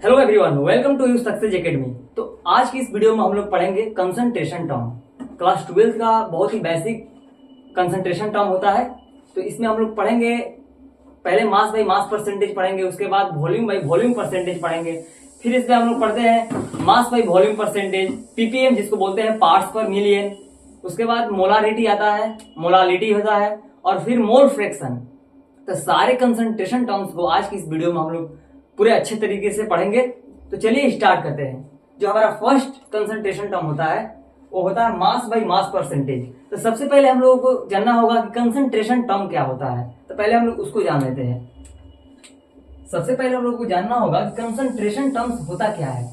Hello everyone, welcome to you success academy. तो आज की इस वीडियो में हम लोग पढ़ेंगे कंसंट्रेशन टर्म। क्लास 12 का बहुत ही बेसिक कंसंट्रेशन टर्म होता है। तो इसमें हम लोग पढ़ेंगे, पहले मास बाई मास परसेंटेज पढ़ेंगे, उसके बाद वॉल्यूम बाई वॉल्यूम परसेंटेज पढ़ेंगे। फिर इसमें हम लोग पढ़ते हैं mass by volume percentage, ppm जिसको बोलते हैं पार्ट्स पर मिलियन। उसके बाद मोलारिटी आता है, मोलालिटी होता है, और फिर मोल फ्रैक्शन। तो सारे कंसंट्रेशन टर्म्स को आज की इस वीडियो में हम लोग पूरे अच्छे तरीके से पढ़ेंगे। तो चलिए स्टार्ट करते हैं। जो हमारा फर्स्ट कंसंट्रेशन टर्म होता है वो होता है मास बाई मास परसेंटेज। तो सबसे पहले हम लोगों को जानना होगा कि कंसंट्रेशन टर्म क्या होता है। तो पहले हम लोग उसको जान लेते हैं। सबसे पहले हम लोग को जानना होगा कि कंसंट्रेशन टर्म्स होता क्या है।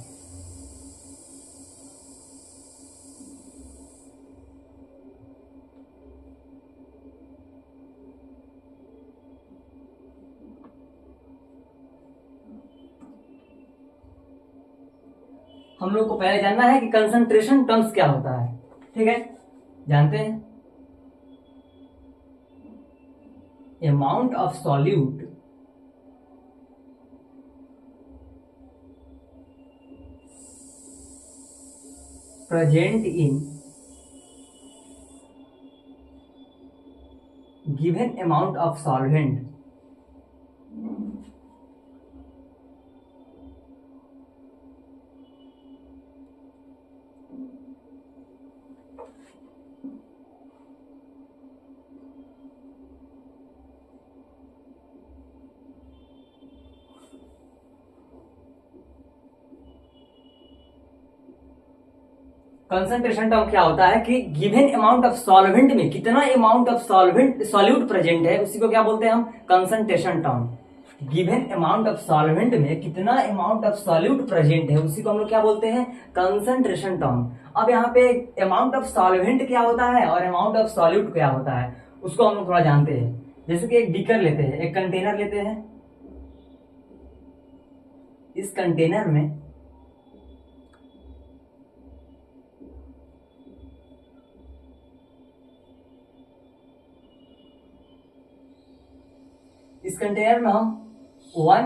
हम लोग को पहले जानना है कि कंसंट्रेशन टर्म्स क्या होता है। ठीक है, जानते हैं। Amount of solute present in given amount of solvent concentration term क्या होता है कि गिवन अमाउंट ऑफ सॉल्वेंट में कितना amount of solvent solute present है, उसी को क्या बोलते हैं हम, concentration term. Given amount of solvent में कितना अमाउंट ऑफ सॉल्यूट प्रेजेंट है, उसी को हम लोग क्या बोलते हैं, कंसंट्रेशन टर्म। अब यहाँ पे अमाउंट ऑफ सॉल्वेंट क्या होता है और अमाउंट ऑफ सॉल्यूट क्या होता है उसको हम लोग थोड़ा जानते हैं। जैसे कि एक बीकर लेते हैं, एक कंटेनर लेते हैं। इस कंटेनर में हम 1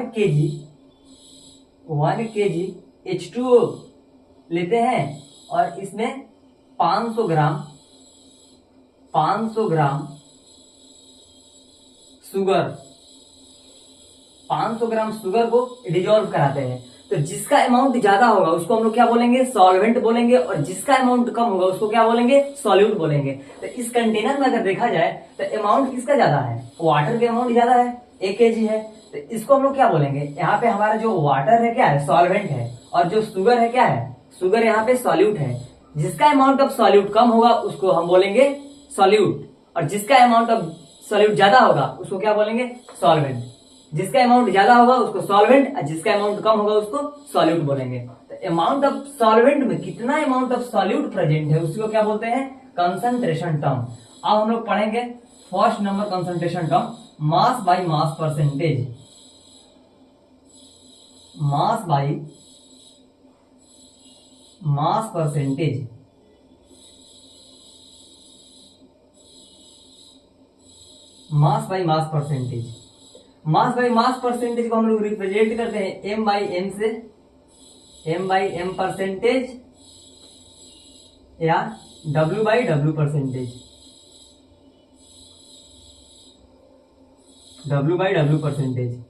kg H2O लेते हैं और इसमें 500 ग्राम शुगर को डिजोल्व कराते हैं। तो जिसका अमाउंट ज्यादा होगा उसको हम लोग क्या बोलेंगे, सॉल्वेंट बोलेंगे, और जिसका अमाउंट कम होगा उसको क्या बोलेंगे, सॉल्यूट बोलेंगे। तो इस कंटेनर में अगर देखा जाए तो अमाउंट किसका ज्यादा है, वाटर के अमाउंट ज्यादा है, 1 kg है। तो इसको हम लोग क्या बोलेंगे, यहाँ पे हमारा जो वाटर है क्या है, सॉल्वेंट है, और जो शुगर है क्या है, शुगर यहाँ पे सॉल्यूट है। जिसका अमाउंट ऑफ सॉल्यूट कम होगा उसको हम बोलेंगे सॉल्यूट, और जिसका अमाउंट ऑफ सॉल्यूट ज्यादा होगा उसको क्या बोलेंगे, सॉल्वेंट। जिसका अमाउंट ज्यादा होगा उसको सॉल्वेंट, और जिसका अमाउंट कम होगा उसको सॉल्यूट बोलेंगे। तो अमाउंट ऑफ सॉल्वेंट में कितना अमाउंट ऑफ सॉल्यूट प्रेजेंट है उसको क्या बोलते हैं, कंसंट्रेशन टर्म। अब हम लोग पढ़ेंगे first number concentration term, mass by mass percentage. Mass by mass percentage. Mass by mass percentage. Mass by mass percentage को हम लोग रिप्रेजेंट करते हैं m बाई m से, m बाई m परसेंटेज या w by w percentage, w by w percentage.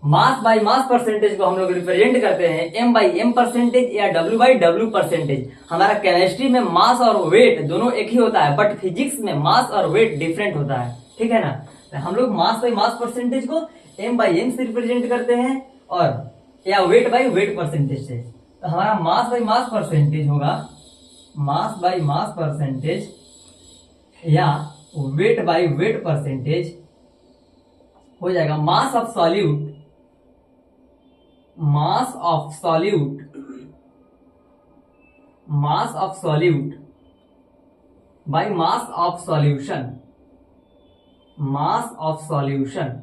Mass by mass percentage को हम लोग रिप्रेजेंट करते हैं m बाई m परसेंटेज या w बाई w परसेंटेज। हमारा केमिस्ट्री में मास और वेट दोनों एक ही होता है, बट फिजिक्स में मास और वेट डिफरेंट होता है। ठीक है ना। तो हम लोग मास बाई मास परसेंटेज को m बाई m से रिप्रेजेंट करते हैं, और या वेट बाई वेट परसेंटेज से। तो हमारा मास बाई मास परसेंटेज होगा, मास बाई मास परसेंटेज या वेट बाई वेट परसेंटेज हो जाएगा मास of solute, mass of solute, mass of solute by mass of solution, mass of solution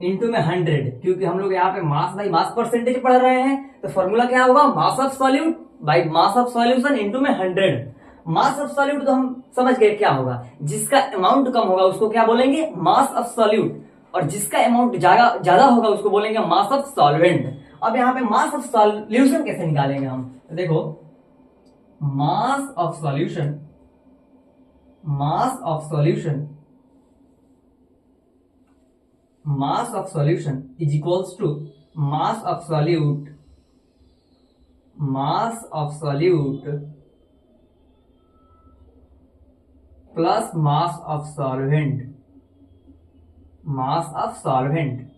into में 100। क्योंकि हम लोग यहाँ पे मास बाई मास परसेंटेज पढ़ रहे हैं तो फॉर्मूला क्या होगा, मास of solute by mass of solution into में 100। मास ऑफ सॉल्यूट तो हम समझ गए क्या होगा, जिसका अमाउंट कम होगा उसको क्या बोलेंगे, मास ऑफ सॉल्यूट, और जिसका अमाउंट ज्यादा होगा उसको बोलेंगे मास ऑफ सॉल्वेंट। अब यहाँ पे मास ऑफ सॉल्यूशन कैसे निकालेंगे हम, देखो mass of solution, mass of solution, mass of solution is equals to mass of solute, mass of solute plus mass of solvent, mass of solvent.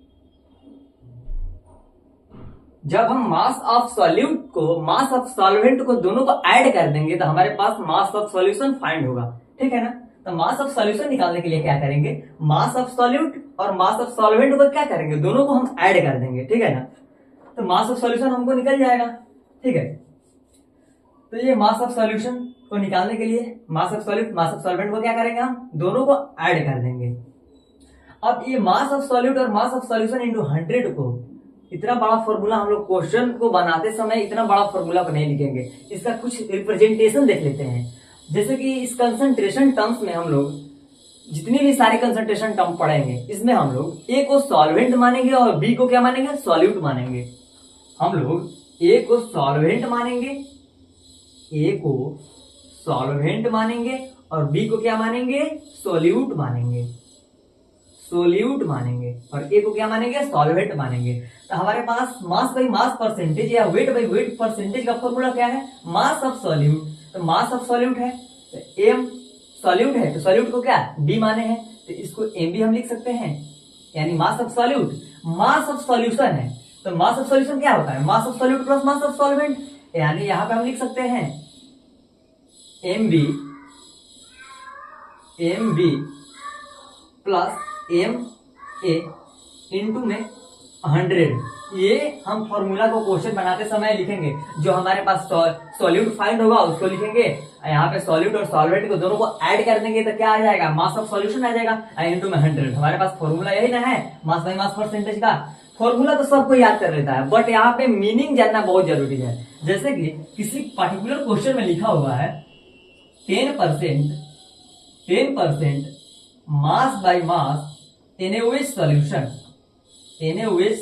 जब हम मास ऑफ सॉल्यूट को मास ऑफ सॉल्वेंट को दोनों को ऐड कर देंगे तो हमारे पास मास ऑफ सॉल्यूशन फाइंड होगा, ठीक है ना। तो मास ऑफ सॉल्यूशन निकालने के लिए क्या करेंगे, मास ऑफ सॉल्यूट और मास ऑफ सॉल्वेंट को क्या करेंगे, दोनों को हम ऐड कर देंगे, ठीक है ना। तो मास ऑफ सॉल्यूशन हमको निकल जाएगा, ठीक है। तो ये मास ऑफ सॉल्यूशन को निकालने के लिए मास of solute mass of solvent को क्या करेंगे, हम दोनों को ऐड कर देंगे। अब ये मास ऑफ सॉल्यूट और मास ऑफ सॉल्यूशन इंटू 100 को, इतना बड़ा फॉर्मूला हम लोग क्वेश्चन को बनाते समय इतना बड़ा फॉर्मूला को नहीं लिखेंगे, इसका कुछ रिप्रेजेंटेशन देख लेते हैं। जैसे कि इस कंसंट्रेशन टर्म्स में हम लोग जितनी भी सारे कंसंट्रेशन टर्म पढ़ेंगे इसमें हम लोग ए को सॉल्वेंट मानेंगे और बी को क्या मानेंगे, सॉल्यूट मानेंगे। हम लोग ए को सॉल्वेंट मानेंगे, ए को सॉल्वेंट मानेंगे और बी को क्या मानेंगे, सोल्यूट मानेंगे, सोल्यूट मानेंगे, और ए को क्या मानेंगे, सॉल्वेंट मानेंगे। तो हमारे पास मास बाई मास परसेंटेज या वेट बाई वेट परसेंटेज का फॉर्मूला क्या है, मास ऑफ सॉल्यूट। तो मास ऑफ सॉल्यूट है तो एम, सॉल्यूट है तो सॉल्यूट को क्या बी माने हैं तो इसको एम भी हम लिख सकते हैं, यानी mass of solute. Mass of solution है तो मास ऑफ सॉल्यूशन क्या होता है, mass of solute plus mass of solvent, यानी यहां पे हम लिख सकते हैं M B plus M A into में 100। ये हम फॉर्मूला को क्वेश्चन बनाते समय लिखेंगे, जो हमारे पास सॉल्यूट फाइंड होगा उसको लिखेंगे, यहाँ पे सॉल्यूट और सॉल्वेंट को दोनों को ऐड कर देंगे तो क्या आ जाएगा, मास ऑफ सॉल्यूशन आ जाएगा इंटू में 100। हमारे पास फॉर्मूला यही ना है मास बाई मास परसेंटेज का। फॉर्मूला तो सबको याद कर लेता है, बट यहाँ पे मीनिंग जानना बहुत जरूरी है। जैसे कि किसी पर्टिकुलर क्वेश्चन में लिखा हुआ है 10% mass by mass NaOH solution, NaOH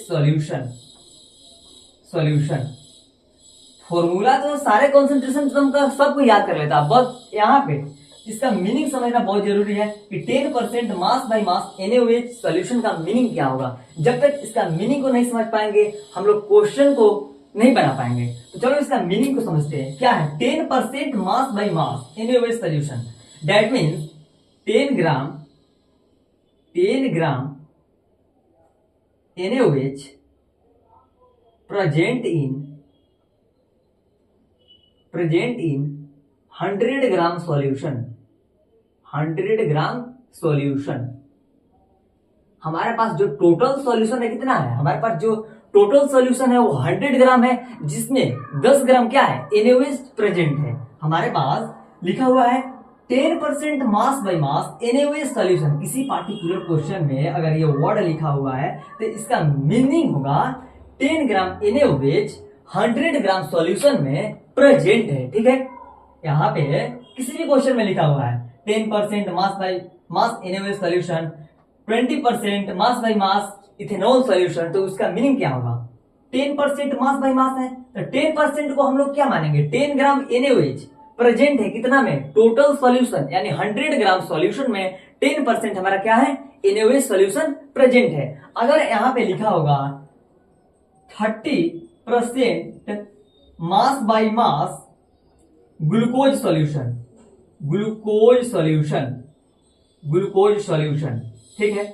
solution. Formula तो सारे कॉन्सेंट्रेशन टर्म का सबको याद कर लेता है, बस यहाँ पे इसका मीनिंग समझना बहुत जरूरी है कि 10% mass by mass NaOH solution का मीनिंग क्या होगा। जब तक इसका मीनिंग को नहीं समझ पाएंगे हम लोग क्वेश्चन को नहीं बना पाएंगे। तो चलो इसका मीनिंग को समझते हैं, क्या है 10% mass by mass NaOH solution. That means 10 gram NaOH present in 100 gram solution, 100 gram solution. हमारे पास जो टोटल सॉल्यूशन है कितना है, हमारे पास जो टोटल सॉल्यूशन है वो 100 ग्राम है, जिसमें 10 ग्राम क्या है, NaOH प्रेजेंट है। हमारे पास लिखा हुआ है 10% mass by mass NaOH solution. किसी पार्टिकुलर क्वेश्चन में अगर ये वर्ड लिखा हुआ है तो इसका मीनिंग होगा 10 ग्राम NaOH 100 ग्राम सॉल्यूशन में प्रेजेंट है, ठीक है। यहाँ पे किसी भी क्वेश्चन में लिखा हुआ है 10% mass by mass NaOH solution, 20% mass by mass ethanol solution, तो उसका मीनिंग क्या होगा, 10% मास बाई मास है तो 10% को हम लोग क्या मानेंगे, 10 ग्राम NaOH प्रेजेंट है कितना में, टोटल सॉल्यूशन, यानी 100 ग्राम सॉल्यूशन में 10% हमारा क्या है, NaOH सॉल्यूशन प्रेजेंट है। अगर यहाँ पे लिखा होगा 30% mass by mass glucose solution, glucose solution, ठीक है।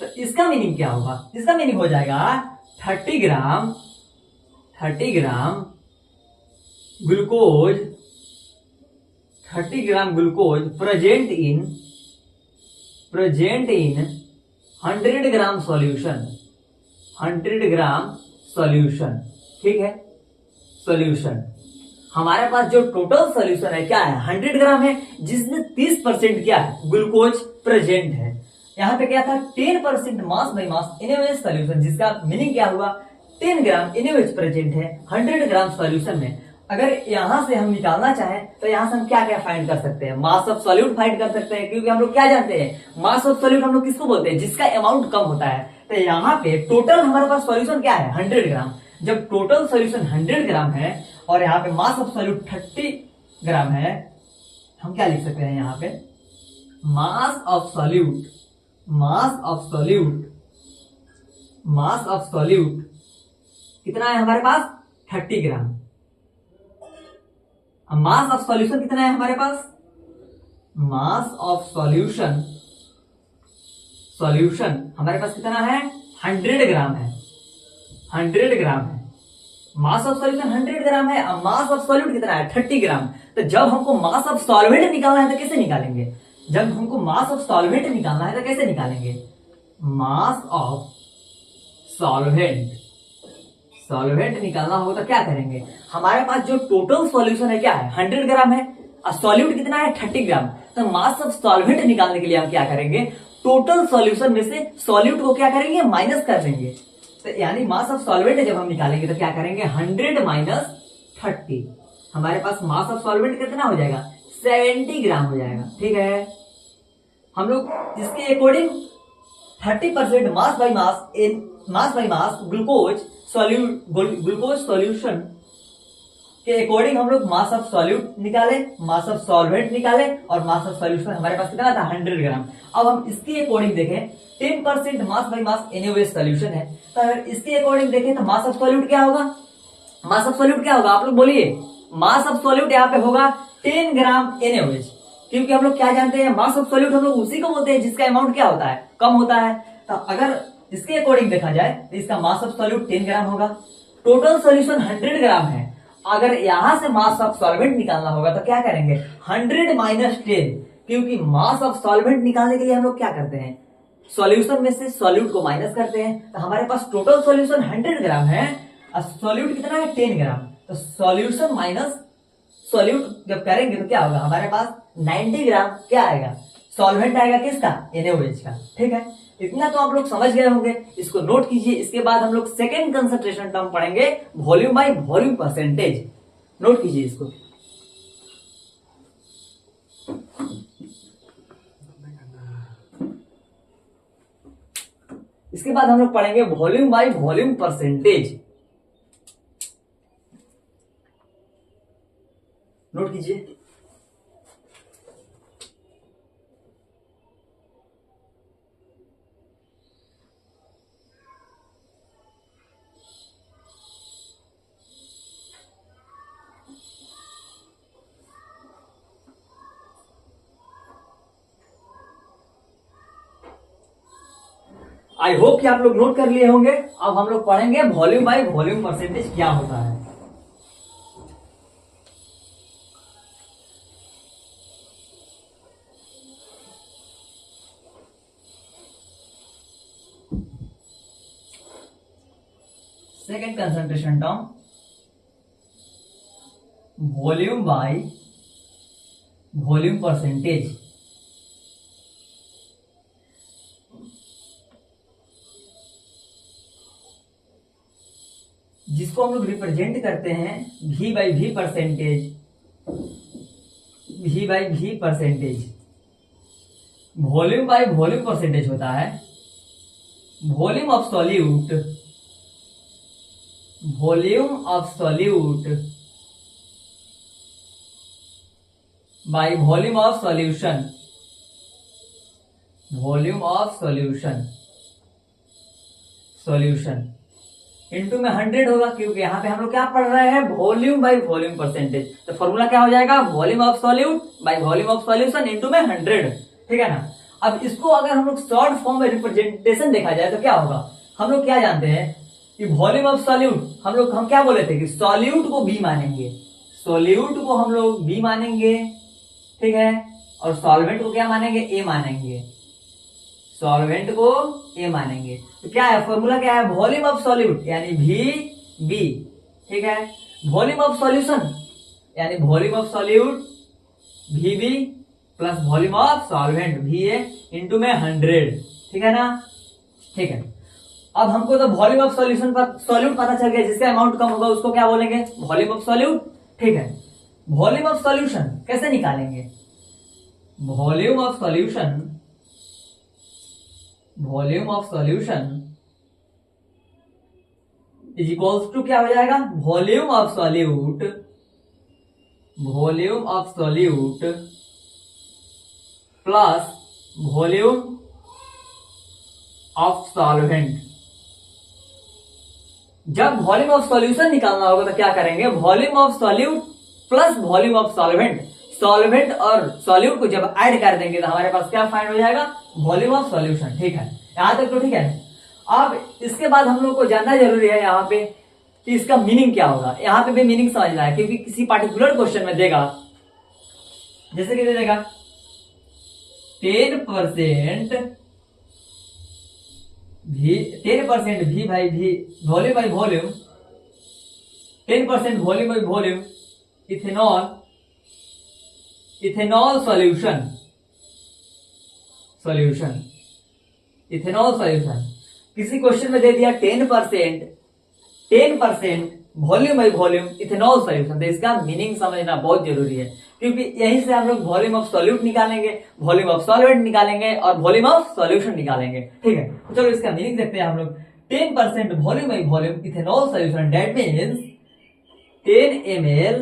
तो इसका मीनिंग क्या होगा, इसका मीनिंग हो जाएगा 30 gram glucose, 30 gram glucose present in 100 gram solution, 100 gram solution, ठीक है। सॉल्यूशन हमारे पास जो टोटल सॉल्यूशन है क्या है, 100 ग्राम है, जिसमें 30% क्या है, ग्लूकोज प्रेजेंट है। यहाँ पे क्या था 10% mass by mass NaOH solution, जिसका मीनिंग क्या हुआ 10 ग्राम NaOH प्रेजेंट है 100 ग्राम सॉल्यूशन में। अगर यहां से हम निकालना चाहें तो यहां से हम क्या क्या फाइंड कर सकते हैं, मास ऑफ सॉल्यूट फाइंड कर सकते हैं, क्योंकि हम लोग क्या जानते हैं मास ऑफ सॉल्यूट हम लोग किसको बोलते हैं, जिसका अमाउंट कम होता है। तो यहाँ पे टोटल हमारे पास सॉल्यूशन क्या है 100 ग्राम। जब टोटल सॉल्यूशन 100 ग्राम है और यहाँ पे मास ऑफ सॉल्यूट 30 ग्राम है, हम क्या लिख सकते हैं यहाँ पे मास of solute, mass of solute, mass of solute कितना है हमारे पास 30 ग्राम। मास ऑफ सॉल्यूशन कितना है हमारे पास, मास ऑफ सॉल्यूशन, सॉल्यूशन हमारे पास कितना है 100 ग्राम है, 100 ग्राम है। मास ऑफ सॉल्यूशन 100 ग्राम है, अब मास ऑफ सॉल्यूट कितना है 30 ग्राम। तो जब हमको मास ऑफ सॉल्वेंट निकालना है तो कैसे निकालेंगे, जब हमको मास ऑफ सॉल्वेंट निकालना है तो कैसे निकालेंगे, मास ऑफ सॉल्वेंट, सॉल्वेंट निकालना होगा तो क्या करेंगे, हमारे पास जो टोटल सॉल्यूशन है क्या है 100 ग्राम है और सॉल्यूट कितना है 30 ग्राम। तो मास ऑफ सॉल्वेंट निकालने के लिए हम क्या करेंगे, टोटल सॉल्यूशन में से सॉल्यूट को क्या करेंगे माइनस कर देंगे। तो यानी मास ऑफ सॉल्वेंट जब हम निकालेंगे तो क्या करेंगे 100 माइनस 30, हमारे पास मास ऑफ सॉल्वेंट कितना हो जाएगा 70 ग्राम हो जाएगा। ठीक है, हम लोग इसके according 30% mass by mass in mass by mass glucose glucose solution के अकॉर्डिंग हम लोग मास ऑफ सॉल्यूट निकाले, मास ऑफ सॉल्वेंट निकाले और मास ऑफ सॉल्यूशन हमारे पास कितना था 100 ग्राम। अब हम इसके अकॉर्डिंग देखें 10% mass by mass NaOH solution है, तो अगर इसके अकॉर्डिंग देखें तो मास ऑफ सॉल्यूट क्या होगा, मास ऑफ सॉल्यूट क्या होगा आप लोग बोलिए, मास ऑफ सॉल्यूट यहाँ पे होगा 10 ग्राम NaOH, क्योंकि हम लोग क्या जानते हैं मास ऑफ सॉल्यूट हम लोग उसी को बोलते हैं जिसका अमाउंट क्या होता है कम होता है। तो अगर इसके अकॉर्डिंग देखा जाए तो इसका मास ऑफ सॉल्यूट 10 ग्राम होगा, टोटल सॉल्यूशन 100 ग्राम है। अगर यहां से मास ऑफ सॉल्वेंट निकालना होगा तो क्या करेंगे 100 माइनस 10, क्योंकि मास ऑफ सॉल्वेंट निकालने के लिए हम लोग क्या करते हैं सॉल्यूशन में से सॉल्यूट को माइनस करते हैं। तो हमारे पास टोटल सॉल्यूशन 100 ग्राम है और सॉल्यूट कितना है 10 ग्राम। तो सॉल्यूशन माइनस सॉल्यूट जब करेंगे तो क्या होगा हमारे पास 90 ग्राम क्या आएगा, सॉल्वेंट आएगा किसका NaOH का। ठीक है, इतना तो आप लोग समझ गए होंगे, इसको नोट कीजिए। इसके बाद हम लोग सेकेंड कंसंट्रेशन टर्म पढ़ेंगे volume by volume percentage, note कीजिए इसको। इसके बाद हम लोग पढ़ेंगे volume by volume percentage, note कीजिए। आई होप कि आप लोग नोट कर लिए होंगे। अब हम लोग पढ़ेंगे वॉल्यूम बाय वॉल्यूम परसेंटेज क्या होता है। Second concentration term volume by volume percentage. जिसको हम लोग रिप्रेजेंट करते हैं V by V percentage, V by V percentage. Volume by volume percentage होता है volume of solute, volume of solute by volume of solution, volume of solution, solution into में 100 होगा, क्योंकि यहाँ पे हम लोग क्या पढ़ रहे हैं वॉल्यूम बाई वॉल्यूम परसेंटेज। तो फॉर्मूला क्या हो जाएगा volume of solute by volume of solution into में 100। ठीक है ना। अब इसको अगर हम लोग शॉर्ट फॉर्म में रिप्रेजेंटेशन देखा जाए तो क्या होगा, हम लोग क्या जानते हैं कि वॉल्यूम ऑफ सॉल्यूट हम क्या बोले थे कि सॉल्यूट को बी मानेंगे, सॉल्यूट को हम लोग बी मानेंगे। ठीक है, और सॉल्वेंट को क्या मानेंगे ए मानेंगे, सॉल्वेंट को ए मानेंगे। तो क्या है फॉर्मूला क्या है वॉल्यूम ऑफ सॉल्यूट यानी वी बी। ठीक है, वॉल्यूम ऑफ सॉल्यूशन यानी volume of solute V B plus volume of solvent V A into में 100। ठीक है ना। ठीक है, अब हमको तो वॉल्यूम ऑफ सॉल्यूशन पर सॉल्यूट पता चल गया, जिसका अमाउंट कम होगा उसको क्या बोलेंगे वॉल्यूम ऑफ सॉल्यूट, ठीक है। वॉल्यूम ऑफ सॉल्यूशन कैसे निकालेंगे? Volume of solution is equals to क्या हो जाएगा? Volume of solute plus volume of solvent. जब वॉल्यूम ऑफ सॉल्यूशन निकालना होगा तो क्या करेंगे? Volume of solute plus volume of solvent. Solvent और सॉल्यूट को जब ऐड कर देंगे तो हमारे पास क्या फाइंड हो जाएगा? Volume of solution. ठीक है, यहां तक तो ठीक है। अब इसके बाद हम लोग को जानना जरूरी है यहाँ पे कि इसका मीनिंग क्या होगा। यहाँ पे भी मीनिंग समझना है, क्योंकि किसी पार्टिकुलर क्वेश्चन में देगा, जैसे कि दे देगा 10% V by V, volume by volume, 10% volume by volume ethanol solution किसी क्वेश्चन में दे दिया 10% volume by volume ethanol solution, तो इसका मीनिंग समझना बहुत जरूरी है, क्योंकि यहीं से हम लोग वॉल्यूम ऑफ सॉल्यूट निकालेंगे, वॉल्यूम ऑफ सॉल्वेंट निकालेंगे और वॉल्यूम ऑफ सॉल्यूशन निकालेंगे। ठीक है, तो चलो इसका मीनिंग देखते हैं हम लोग। 10% volume by volume ethanol solution, that means 10 ml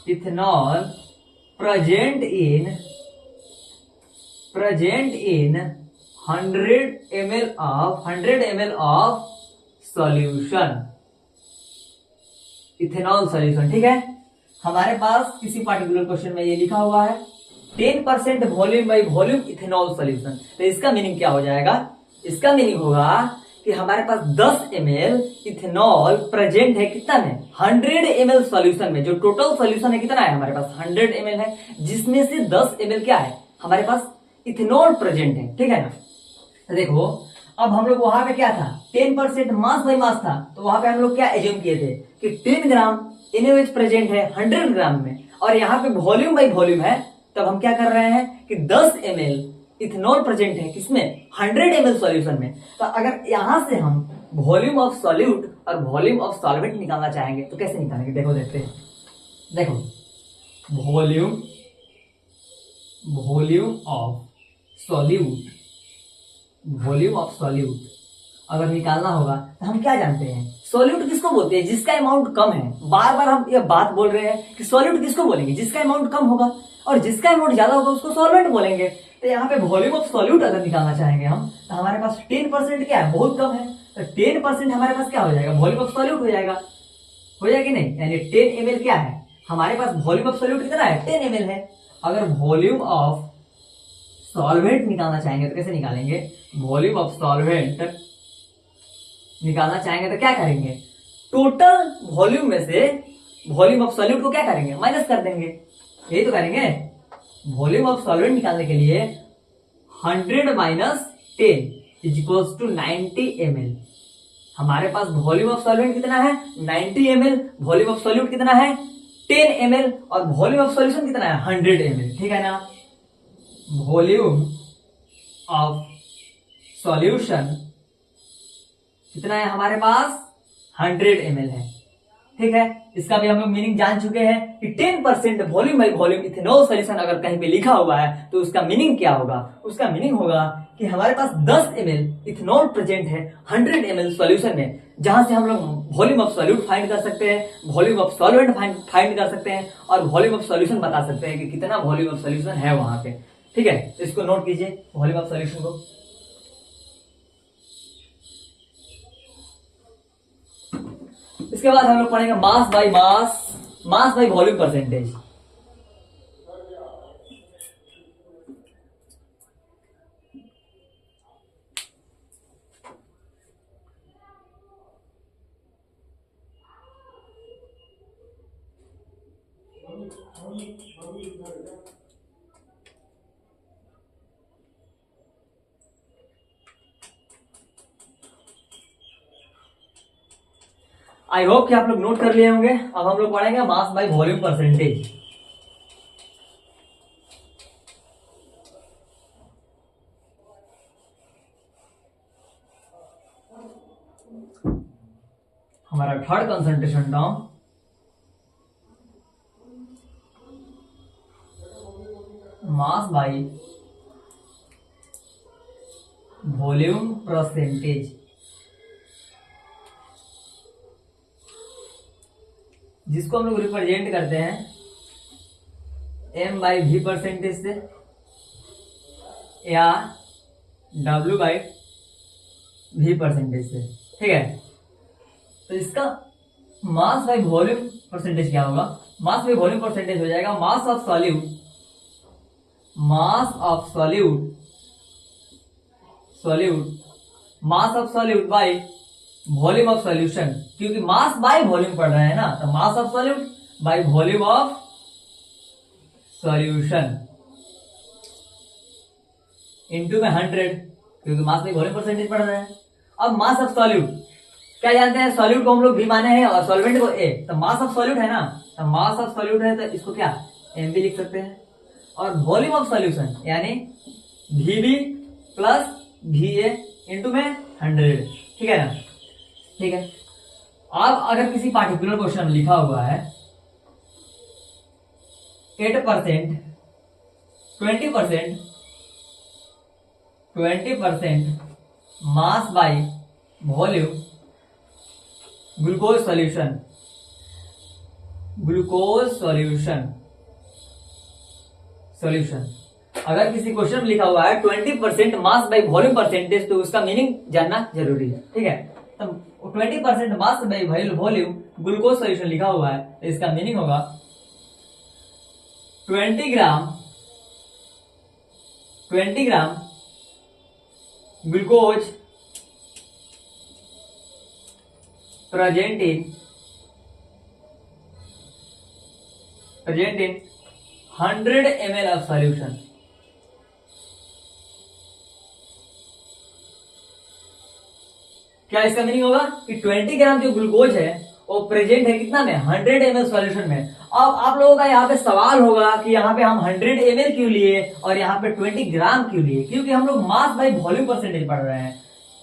ethanol present in 100 ml of solution, ethanol solution. ठीक है, हमारे पास किसी पार्टिकुलर क्वेश्चन में ये लिखा हुआ है 10% volume by volume ethanol solution, तो इसका मीनिंग क्या हो जाएगा? इसका मीनिंग होगा कि हमारे पास 10 ml इथेनॉल प्रेजेंट है कितना में? 100 ml सॉल्यूशन में। जो टोटल सॉल्यूशन है कितना है हमारे पास? 100 ml है, जिसमें से 10 ml क्या है? हमारे पास इथेनॉल प्रेजेंट है। ठीक है ना? तो देखो, अब हम लोग वहां पे क्या था? 10% मास बाई मास था, तो वहां पे हम लोग क्या एज्यूम किए थे कि 10 ग्राम NaOH प्रेजेंट है 100 ग्राम में, और यहाँ पे वॉल्यूम बाई वॉल्यूम है, तब हम क्या कर रहे हैं कि 10 ml इथेनॉल प्रेजेंट है किसमें? 100 ml सॉल्यूशन में। तो अगर यहां से हम वॉल्यूम ऑफ सॉल्यूट और वॉल्यूम ऑफ सॉल्वेंट निकालना चाहेंगे तो कैसे निकालेंगे? देखो देखते हैं। देखो, वॉल्यूम ऑफ सॉल्यूट अगर निकालना होगा तो हम क्या जानते हैं? सॉल्यूट किसको बोलते हैं? जिसका अमाउंट कम है। बार बार हम ये बात बोल रहे हैं कि सॉल्यूट किसको बोलेंगे? जिसका अमाउंट कम होगा, और जिसका अमाउंट ज्यादा होगा उसको सॉल्वेंट बोलेंगे। तो यहाँ पे वॉल्यूम ऑफ सॉल्यूट अगर निकालना चाहेंगे हम, तो हमारे पास 10% क्या है? बहुत कम है, तो 10% हमारे पास क्या हो जाएगा? वॉल्यूम ऑफ सॉल्यूट हो जाएगा कि नहीं? यानी 10 ml क्या है हमारे पास? वॉल्यूम ऑफ सॉल्यूट कितना है? 10 ml है। अगर वॉल्यूम ऑफ सॉल्वेंट निकालना चाहेंगे तो कैसे निकालेंगे? वॉल्यूम ऑफ सॉल्वेंट निकालना चाहेंगे तो क्या करेंगे? टोटल वॉल्यूम में से वॉल्यूम ऑफ सॉल्यूट को क्या करेंगे? माइनस कर देंगे। यही तो करेंगे। वॉल्यूम ऑफ सॉल्वेंट निकालने के लिए 100 minus 10 is equals to 90 ml। हमारे पास वॉल्यूम ऑफ सॉल्वेंट कितना है? 90 ml। वॉल्यूम ऑफ सॉल्यूट कितना है? 10 ml। और वॉल्यूम ऑफ सॉल्यूशन कितना है? 100 ml। ठीक है ना? वॉल्यूम ऑफ सॉल्यूशन कितना है हमारे पास? 100 ml है। ठीक है, इसका भी हम लोग मीनिंग जान चुके हैं कि 10% volume by volume ethanol solution अगर कहीं पे लिखा हुआ है तो उसका मीनिंग क्या होगा? उसका मीनिंग होगा कि हमारे पास 10 ml इथेनॉल प्रेजेंट है 100 ml सॉल्यूशन में, जहां से हम लोग वॉल्यूम ऑफ सॉल्यूट फाइंड कर सकते हैं, वॉल्यूम ऑफ सॉल्वेंट फाइंड कर सकते हैं, और वॉल्यूम ऑफ सॉल्यूशन बता सकते हैं कि कितना वॉल्यूम ऑफ सॉल्यूशन है वहां पे। ठीक है, तो इसको नोट कीजिए वॉल्यूम ऑफ सॉल्यूशन को। इसके बाद हम लोग पढ़ेंगे mass by volume percentage. I hope कि आप लोग नोट कर लिए होंगे। अब हम लोग पढ़ेंगे मास बाई वॉल्यूम परसेंटेज। हमारा third concentration term mass by volume percentage, जिसको हम लोग रिप्रेजेंट करते हैं m/v परसेंटेज से या w/v परसेंटेज से। ठीक है, तो इसका मास बाई वॉल्यूम परसेंटेज क्या होगा? मास बाई वॉल्यूम परसेंटेज हो जाएगा मास of solute by volume of solution, क्योंकि मास बाई वॉल्यूम पढ़ रहे हैं ना, तो mass of solute by volume of solution into में 100, क्योंकि मास बाई वॉल्यूम परसेंटेज पढ़ रहे हैं। अब मास ऑफ सॉल्यूट क्या जानते हैं? सॉल्यूट को हम लोग भी माने हैं और सॉल्वेंट को ए, तो मास ऑफ सॉल्यूट है ना, तो मास ऑफ सॉल्यूट है तो इसको क्या एम भी लिख सकते हैं, और वॉल्यूम ऑफ सॉल्यूशन यानी वी प्लस वी इंटू में 100। ठीक है ना? ठीक है, अब अगर किसी पार्टिकुलर क्वेश्चन में लिखा हुआ है 8%, 20% mass by volume glucose solution, अगर किसी क्वेश्चन में लिखा हुआ है 20% मास बाई वॉल्यूम परसेंटेज, तो उसका मीनिंग जानना जरूरी है। ठीक है, तो 20% mass by volume glucose solution लिखा हुआ है, तो इसका मीनिंग होगा 20 gram glucose present in 100 ml of solution। क्या इसका मीनिंग होगा कि 20 ग्राम जो ग्लूकोज है वो प्रेजेंट है कितना में? 100 ml सॉल्यूशन में। अब आप लोगों का यहाँ पे सवाल होगा कि यहाँ पे हम 100 ml क्यों लिए और यहाँ पे 20 ग्राम क्यों लिए? क्योंकि हम लोग मास बाई वॉल्यूम परसेंटेज पढ़ रहे हैं।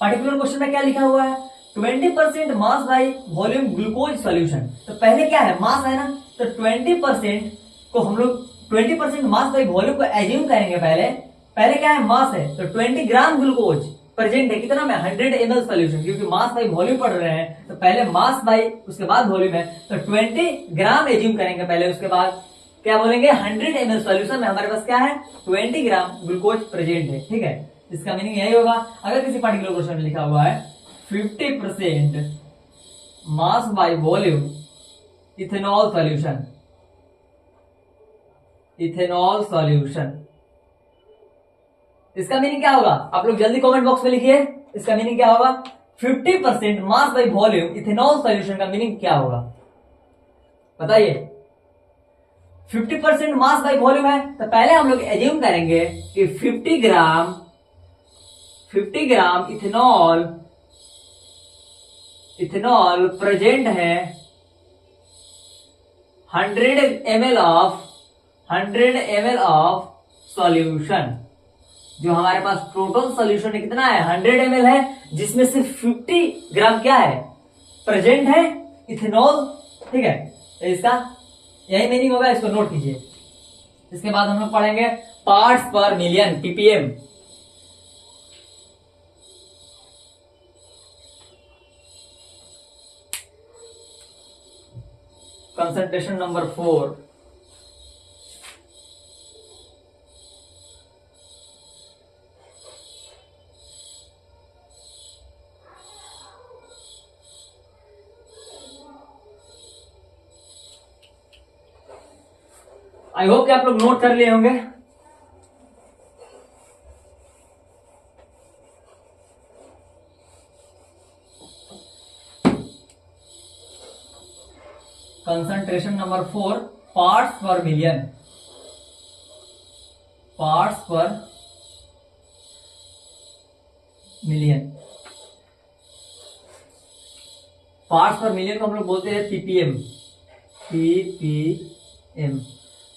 पर्टिकुलर क्वेश्चन में क्या लिखा हुआ है? 20% mass by volume glucose solution, तो पहले क्या है? मास है ना, तो 20% को हम लोग 20% मास बाई वॉल्यूम को एज्यूम करेंगे। पहले क्या है? मास है, तो 20 ग्राम ग्लूकोज प्रेजेंट है कितना में? 100 ml सॉल्यूशन, क्योंकि मास बाई वॉल्यूम पढ़ रहे हैं, तो पहले मास बाई उसके बाद वॉल्यूम है, तो 20 ग्राम एज्यूम करेंगे पहले, उसके बाद क्या बोलेंगे? 100 ml सॉल्यूशन में हमारे पास क्या है? 20 ग्राम ग्लूकोज प्रेजेंट है। ठीक है, इसका मीनिंग यही होगा। अगर किसी पर्टिकुलर क्वेश्चन में लिखा हुआ है 50% mass by volume ethanol solution, इसका मीनिंग क्या होगा? आप लोग जल्दी कमेंट बॉक्स में लिखिए, इसका मीनिंग क्या होगा? 50% mass by volume ethanol solution का मीनिंग क्या होगा? बताइए। 50% मास बाई वॉल्यूम है, तो पहले हम लोग एज्यूम करेंगे कि 50 ग्राम इथेनॉल प्रेजेंट है 100 ml ऑफ सॉल्यूशन। जो हमारे पास टोटल सॉल्यूशन कितना है? 100 ml है, जिसमें से 50 ग्राम क्या है? प्रेजेंट है इथेनॉल। ठीक है, तो इसका यही मीनिंग होगा, इसको नोट कीजिए। इसके बाद हम लोग पढ़ेंगे पार्ट्स पर million ppm। Concentration number 4, I hope कि आप लोग नोट कर लिए होंगे। कंसंट्रेशन नंबर 4, पार्ट्स पर मिलियन। पार्ट्स पर मिलियन को हम लोग बोलते हैं ppm।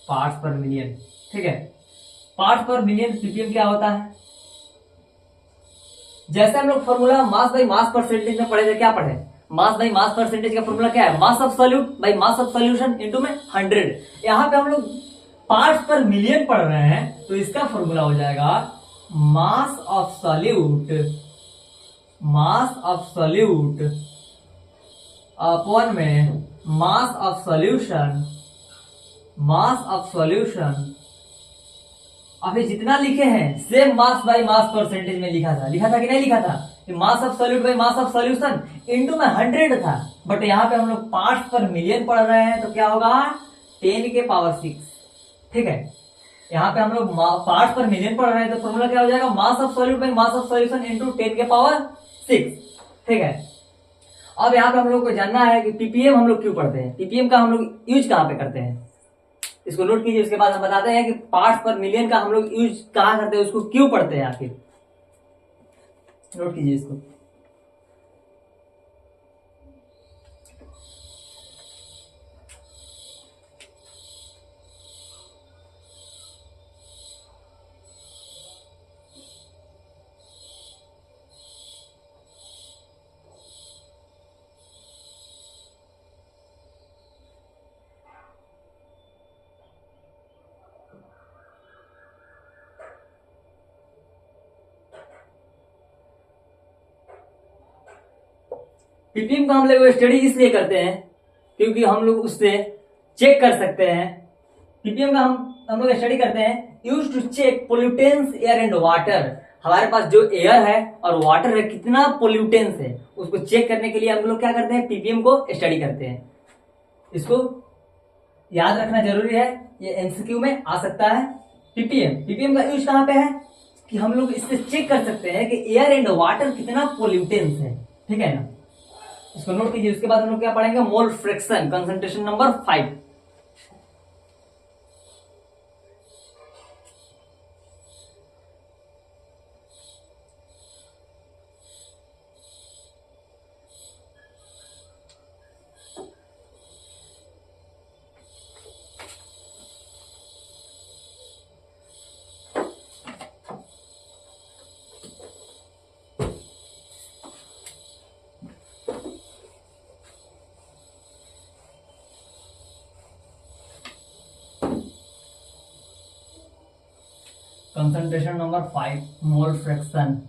पार्ट्स पर मिलियन। ठीक है, पार्ट्स पर मिलियन ppm क्या होता है? जैसे हम लोग formula mass by mass percentage में पढ़े थे, क्या पढ़े? मास बाई मास परसेंटेज का फॉर्मूला क्या है, mass of solute by mass of solution into में 100। यहाँ पे हम लोग पार्ट्स पर मिलियन पढ़ रहे हैं, तो इसका फॉर्मूला हो जाएगा मास ऑफ सॉल्यूट अपॉन में मास ऑफ सॉल्यूशन। अब ये जितना लिखे हैं same mass by mass percentage में लिखा था कि नहीं लिखा था, मास of solute by mass of solution into में 100 था, बट यहाँ पे हम लोग पार्ट्स पर मिलियन पढ़ रहे हैं, तो क्या होगा 10 के पावर 6। ठीक है, यहाँ पे हम लोग पार्ट्स पर मिलियन पढ़ रहे हैं, तो फॉर्मूला क्या हो जाएगा, मास of solute by mass of solution into 10 के पावर 6। ठीक है, अब यहाँ पे हम लोग को जानना है कि पीपीएम हम लोग क्यों पढ़ते हैं, पीपीएम का हम लोग यूज कहाँ पे करते हैं, इसको नोट कीजिए। उसके बाद हम बताते हैं कि पार्ट्स पर मिलियन का हम लोग यूज कहाँ करते हैं, उसको क्यों पढ़ते हैं आखिर, नोट कीजिए इसको। पीपीएम का हम लोग स्टडी इसलिए करते हैं क्योंकि हम लोग उससे चेक कर सकते हैं। पीपीएम का हम लोग स्टडी करते हैं use to check pollutants air and water. हमारे पास जो एयर है और वाटर है कितना पोल्यूटेंस है, उसको चेक करने के लिए हम लोग क्या करते हैं, पीपीएम को स्टडी करते हैं। इसको याद रखना जरूरी है, ये एमसीक्यू में आ सकता है। पीपीएम का यूज कहां पे है कि हम लोग इससे चेक कर सकते हैं कि एयर एंड वाटर कितना पोल्यूटेंस है। ठीक है ना, इसको नोट कीजिए। उसके बाद हम लोग क्या पढ़ेंगे, mole fraction, concentration number 5। Concentration number 5, mole fraction.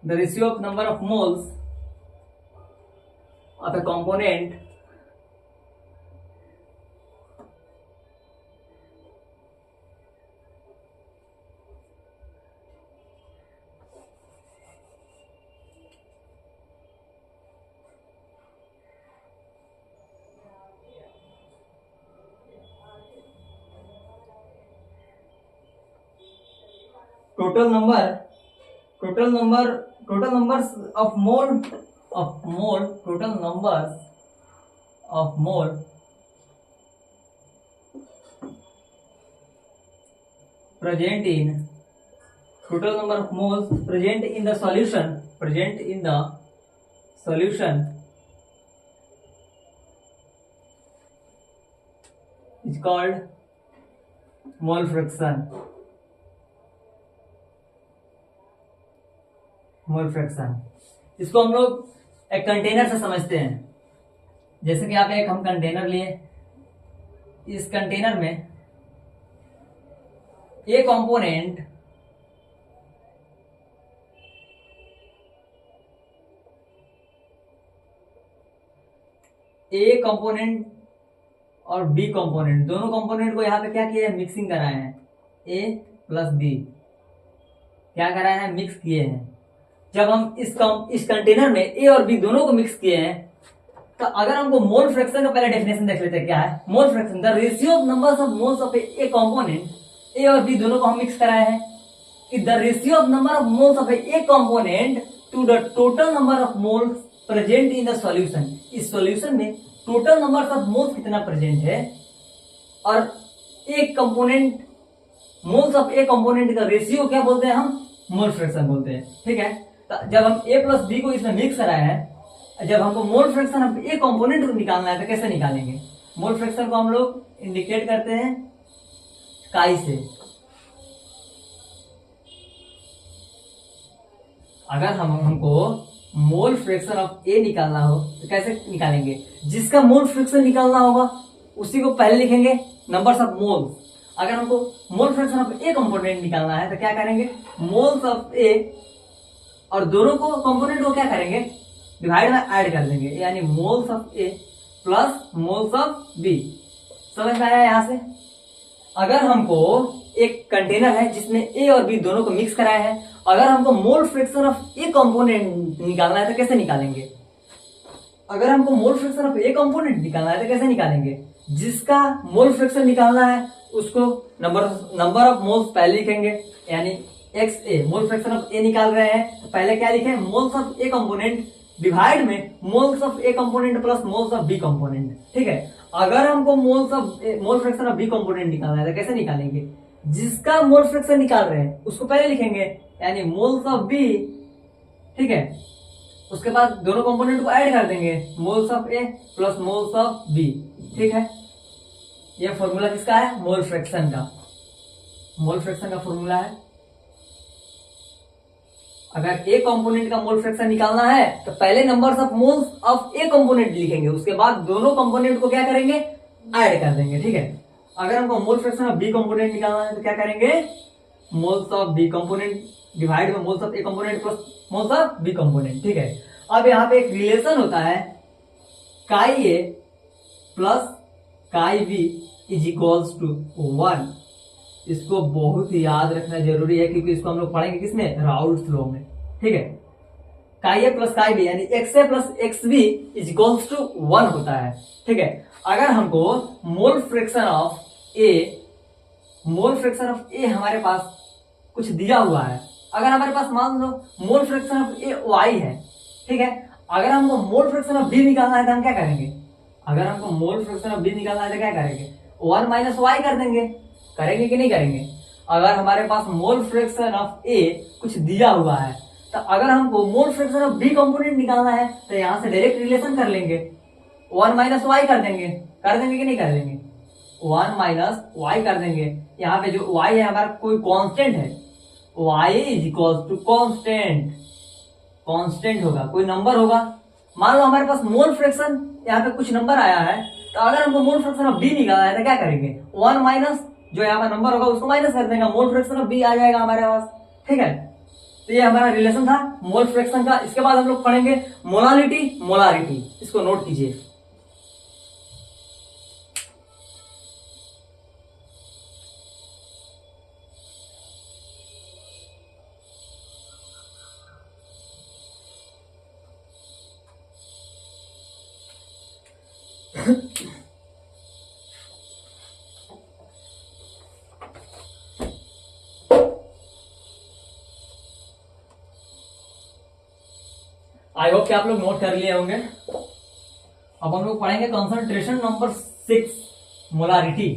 The ratio of number of moles of a component total numbers of mole present in total number of moles present in the solution is called mole fraction। इसको हम लोग एक container से समझते हैं। जैसे कि आप एक हम कंटेनर लिए, इस कंटेनर में ए कंपोनेंट और बी कंपोनेंट, दोनों कंपोनेंट को यहाँ पे क्या किया है, मिक्सिंग कराए हैं। ए प्लस बी क्या कराए हैं, मिक्स किए हैं। जब हम इस कंटेनर में ए और बी दोनों को मिक्स किए हैं, तो अगर हमको मोल फ्रैक्शन का पहले डेफिनेशन देख लेते हैं, क्या है mole fraction, the ratio of numbers of moles of A component. A और बी दोनों को हम मिक्स कराए हैं कि the ratio of number of moles of A component to the total number of moles present in the solution. इस solution में total number of moles कितना प्रेजेंट है और एक component moles of A component का रेशियो क्या बोलते हैं हम, मोल फ्रैक्शन बोलते हैं। ठीक है, तो जब हम ए प्लस बी को इसमें मिक्स कराए हैं, जब हमको mole fraction of A component को निकालना है तो कैसे निकालेंगे? मोल फ्रैक्शन को हम लोग इंडिकेट करते हैं काई से। अगर हमको मोल फ्रैक्शन ऑफ ए निकालना हो तो कैसे निकालेंगे? जिसका मोल फ्रैक्शन निकालना होगा उसी को पहले लिखेंगे नंबर्स ऑफ मोल्स। अगर हमको mole fraction of A component निकालना है तो क्या करेंगे? मोल्स ऑफ ए और दोनों को कंपोनेंट को क्या करेंगे? डिवाइड में ऐड कर देंगे, यानी moles of A plus moles of B. समझ में आया यहां से? अगर हमको एक कंटेनर है जिसमें ए और बी दोनों को मिक्स कराया है, अगर हमको mole fraction of A component निकालना है तो कैसे निकालेंगे? अगर हमको mole fraction of A component निकालना है तो कैसे निकालेंगे? जिसका मोल फ्रैक्शन निकालना है उसको नंबर ऑफ मोल्स पहले लिखेंगे, यानी X A. Mole fraction of A निकाल रहे हैं तो पहले क्या लिखें? Moles of A component divide में moles of A component plus moles of B component. ठीक है, अगर हमको mole fraction of B component निकालना है तो कैसे निकालेंगे? जिसका मोल फ्रैक्शन निकाल रहे हैं उसको पहले लिखेंगे, यानी मोल्स ऑफ बी। ठीक है, उसके बाद दोनों कंपोनेंट को ऐड कर देंगे, moles of A plus moles of B. ठीक है, यह फॉर्मूला किसका है? मोल फ्रैक्शन का। मोल फ्रैक्शन का फॉर्मूला है, अगर ए कंपोनेंट का मोल फ्रैक्शन निकालना है तो पहले numbers of moles of A component लिखेंगे, उसके बाद दोनों कंपोनेंट को क्या करेंगे? ऐड कर देंगे। ठीक है, अगर हमको mole fraction of B component निकालना है तो क्या करेंगे? Moles of B component divide में moles of A component plus moles of B component. ठीक है, अब यहाँ पे एक रिलेशन होता है chi A plus chi B is equals to 1। इसको बहुत ही याद रखना जरूरी है क्योंकि इसको हम लोग पढ़ेंगे किसमें? राउल्ट्स लॉ में। ठीक है, chi A plus chi B यानी X A plus X B is equals to 1 होता है। ठीक है, अगर हमको मोल फ्रैक्शन ऑफ ए हमारे पास कुछ दिया हुआ है, अगर हमारे पास मान लो mole fraction of A Y है। ठीक है, अगर हमको मोल फ्रैक्शन ऑफ बी निकालना है तो हम क्या करेंगे? अगर हमको मोल फ्रैक्शन ऑफ बी निकालना है तो क्या करेंगे? 1 माइनस वाई कर देंगे। करेंगे कि नहीं करेंगे? अगर हमारे पास मोल फ्रैक्शन ऑफ ए कुछ दिया हुआ है तो अगर हमको mole fraction of B component निकालना है तो यहां से डायरेक्ट रिलेशन कर लेंगे, 1 माइनस वाई कर देंगे। कर देंगे कि नहीं कर देंगे? 1 माइनस वाई कर देंगे। यहाँ पे जो वाई है हमारा कोई कांस्टेंट है, Y is equal to constant. Constant होगा, कोई नंबर होगा। मान लो हमारे पास मोल फ्रैक्शन यहाँ पे कुछ नंबर आया है, तो अगर हमको मोल फ्रैक्शन ऑफ बी निकालना है तो क्या करेंगे? 1 माइनस जो यहाँ पे नंबर होगा उसको माइनस कर देंगे, मोल फ्रैक्शन ऑफ बी आ जाएगा हमारे पास। ठीक है, तो ये हमारा रिलेशन था मोल फ्रैक्शन का। इसके बाद हम लोग पढ़ेंगे मोलालिटी, मोलारिटी। इसको नोट कीजिए। आई होप कि आप लोग नोट कर लिए होंगे। अब हम लोग पढ़ेंगे concentration number 6, molarity.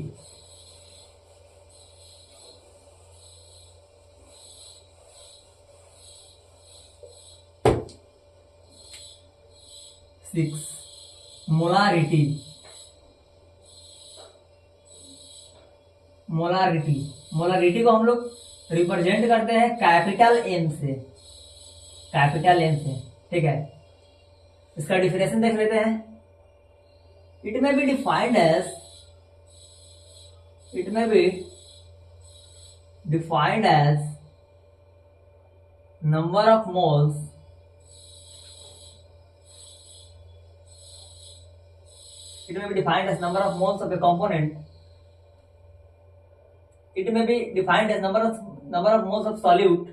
Molarity. Molarity molarity को हम लोग रिप्रेजेंट करते हैं कैपिटल एम से। कैपिटल एम से। ठीक है, इसका डिफिनेशन देख लेते हैं। It may be defined as number of moles it may be defined as number of moles of a component. It may be defined as number of moles of solute.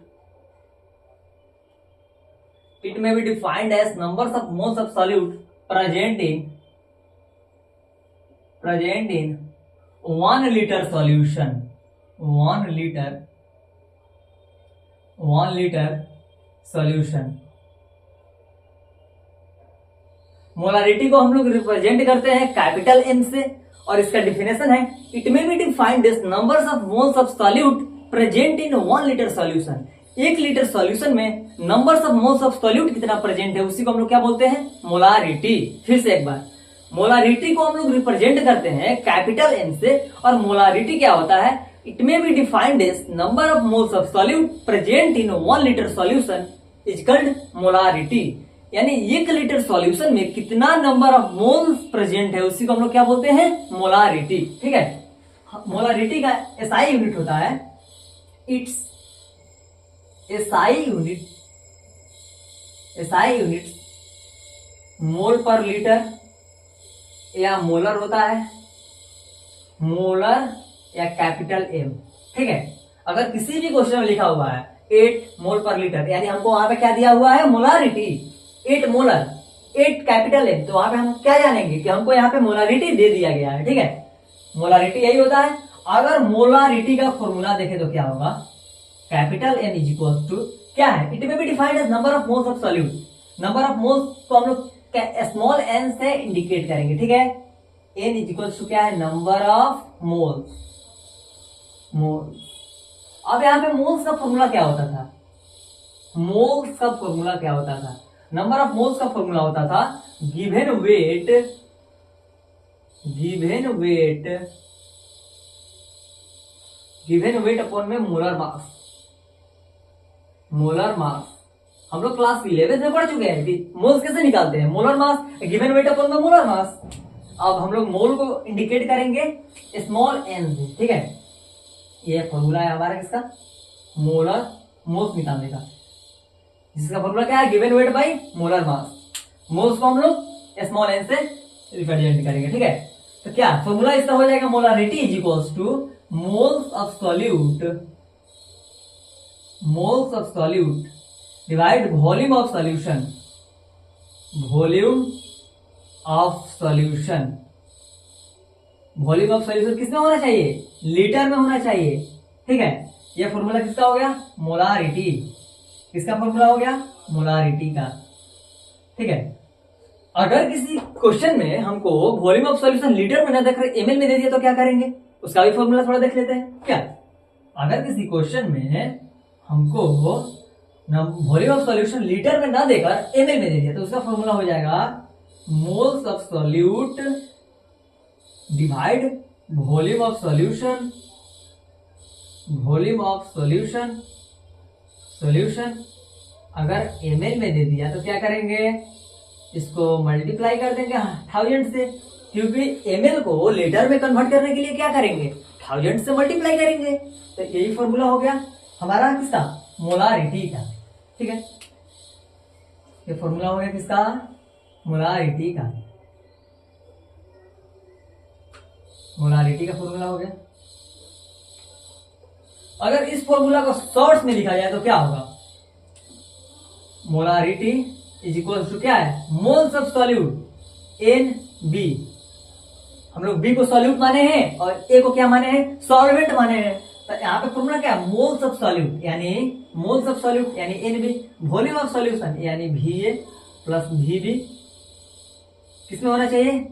It may be defined as numbers of moles of solute present in 1 liter solution. 1 liter solution. Molarity को हम लोग represent करते हैं capital M से, और इसका definition है it may be defined as numbers of moles of solute present in 1 litre solution. 1 litre solution में numbers of moles of solute कितना प्रेजेंट है उसी को हम लोग क्या बोलते हैं, मोलारिटी। फिर से एक बार, मोलारिटी को हम लोग रिप्रेजेंट करते हैं कैपिटल एम से, और मोलारिटी क्या होता है, it may be defined as number of moles of solute present in 1 litre solution is called molarity. यानी 1 लीटर सॉल्यूशन में कितना नंबर ऑफ मोल्स प्रेजेंट है उसी को हम लोग क्या बोलते हैं, मोलारिटी। ठीक है, मोलारिटी का एसआई यूनिट होता है, इट्स एसआई यूनिट मोल पर लीटर या मोलर होता है, मोलर या कैपिटल एम। ठीक है, अगर किसी भी क्वेश्चन में लिखा हुआ है 8 मोल पर लीटर, यानी हमको वहां पे क्या दिया हुआ है, मोलारिटी 8 मोलर 8 कैपिटल एम, तो वहां पे हम क्या जानेंगे कि हमको यहाँ पे मोलारिटी दे दिया गया है। ठीक है, मोलारिटी यही होता है। अगर मोलारिटी का फॉर्मूला देखें तो क्या होगा, capital M is equal to क्या है, it may be defined as number of moles of solute. Number of moles को हम लोग स्मॉल एन से इंडिकेट करेंगे। ठीक है, एन इज इक्वल टू क्या है, नंबर ऑफ मोल्स। अब यहाँ पे मोल्स का फॉर्मूला क्या होता था, मोल्स का फॉर्मूला क्या होता था, नंबर ऑफ मोल्स का फॉर्मूला होता था गिवन वेट अपॉन में मोलर मास। हम लोग क्लास 11 में पढ़ चुके हैं कि मोल्स कैसे निकालते हैं, molar mass given weight upon में मोलर मास। अब हम लोग मोल को इंडिकेट करेंगे स्मॉल एन से। ठीक है, ये फॉर्मूला है हमारा किसका, मोलर मोल्स निकालने का, जिसका फॉर्मूला क्या है, given weight by molar mass. Moles को हम लोग स्मॉल एन से रिप्रेजेंट करेंगे। ठीक है, तो क्या फॉर्मूला इसका हो जाएगा, molarity is equals to moles of solute divide volume of solution. Volume of solution किसमें होना चाहिए, लीटर में होना चाहिए। ठीक है, ये फॉर्मूला किसका हो गया, मोलारिटी। किसका फॉर्मूला हो गया, मोलारिटी का। ठीक है, अगर किसी क्वेश्चन में हमको वॉल्यूम ऑफ सॉल्यूशन लीटर में ना देकर एमएल में दे दिया तो क्या करेंगे, उसका भी फॉर्मूला थोड़ा देख लेते हैं। क्या, अगर किसी क्वेश्चन में हमको वॉल्यूम ऑफ सॉल्यूशन लीटर में ना देकर एमएल में दे दिया तो उसका फॉर्मूला हो जाएगा moles of solute divide volume of solution. अगर एमएल में दे दिया तो क्या करेंगे, इसको मल्टीप्लाई कर देंगे 1000 से, क्योंकि एमएल को लीटर में कन्वर्ट करने के लिए क्या करेंगे, 1000 से मल्टीप्लाई करेंगे। तो यही फॉर्मूला हो गया हमारा किसका, मोलारिटी का। ठीक है, ये फॉर्मूला हो गया किसका, मोलारिटी का। मोलारिटी का फॉर्मूला हो गया। अगर इस फॉर्मूला को शॉर्ट्स में लिखा जाए तो क्या होगा, मोलारिटी इज इक्वल टू क्या है, moles of solute N B. हम लोग बी को सॉल्यूट माने हैं और ए को क्या माने हैं, सॉल्वेंट माने हैं। तो यहाँ पे फॉर्मूला क्या है, मोल्स ऑफ सॉल्यूट यानी N B, volume of solution यानी V A plus V B. किसमें होना चाहिए,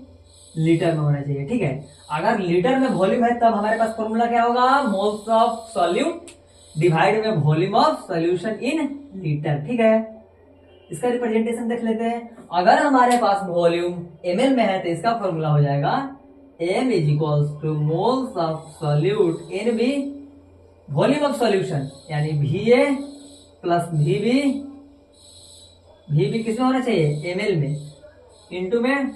लीटर में होना चाहिए। ठीक है, अगर लीटर में वॉल्यूम है तब हमारे पास फॉर्मूला क्या होगा, मोल्स ऑफ सॉल्यूट डिवाइड में volume of solution in litre. ठीक है, इसका रिप्रेजेंटेशन देख लेते हैं। अगर हमारे पास वॉल्यूम एमएल में है तो इसका फॉर्मूला हो जाएगा M is equals to moles of solute in B, volume of solution यानी V A plus V B किसमें होना चाहिए, एमएल में, इंटू में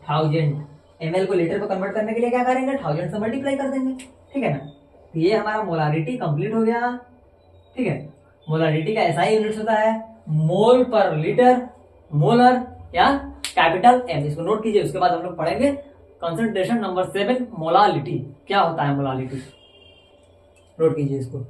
1000। एमएल को लीटर में कन्वर्ट करने के लिए क्या करेंगे, 1000 से मल्टीप्लाई कर देंगे। ठीक है ना, तो ये हमारा मोलारिटी कंप्लीट हो गया। ठीक है, मोलारिटी का एसआई यूनिट होता है मोल पर लीटर, मोलर या कैपिटल एम। इसको नोट कीजिए, उसके बाद हम लोग पढ़ेंगे कंसंट्रेशन नंबर 7 मोलालिटी। क्या होता है मोलालिटी, नोट कीजिए इसको।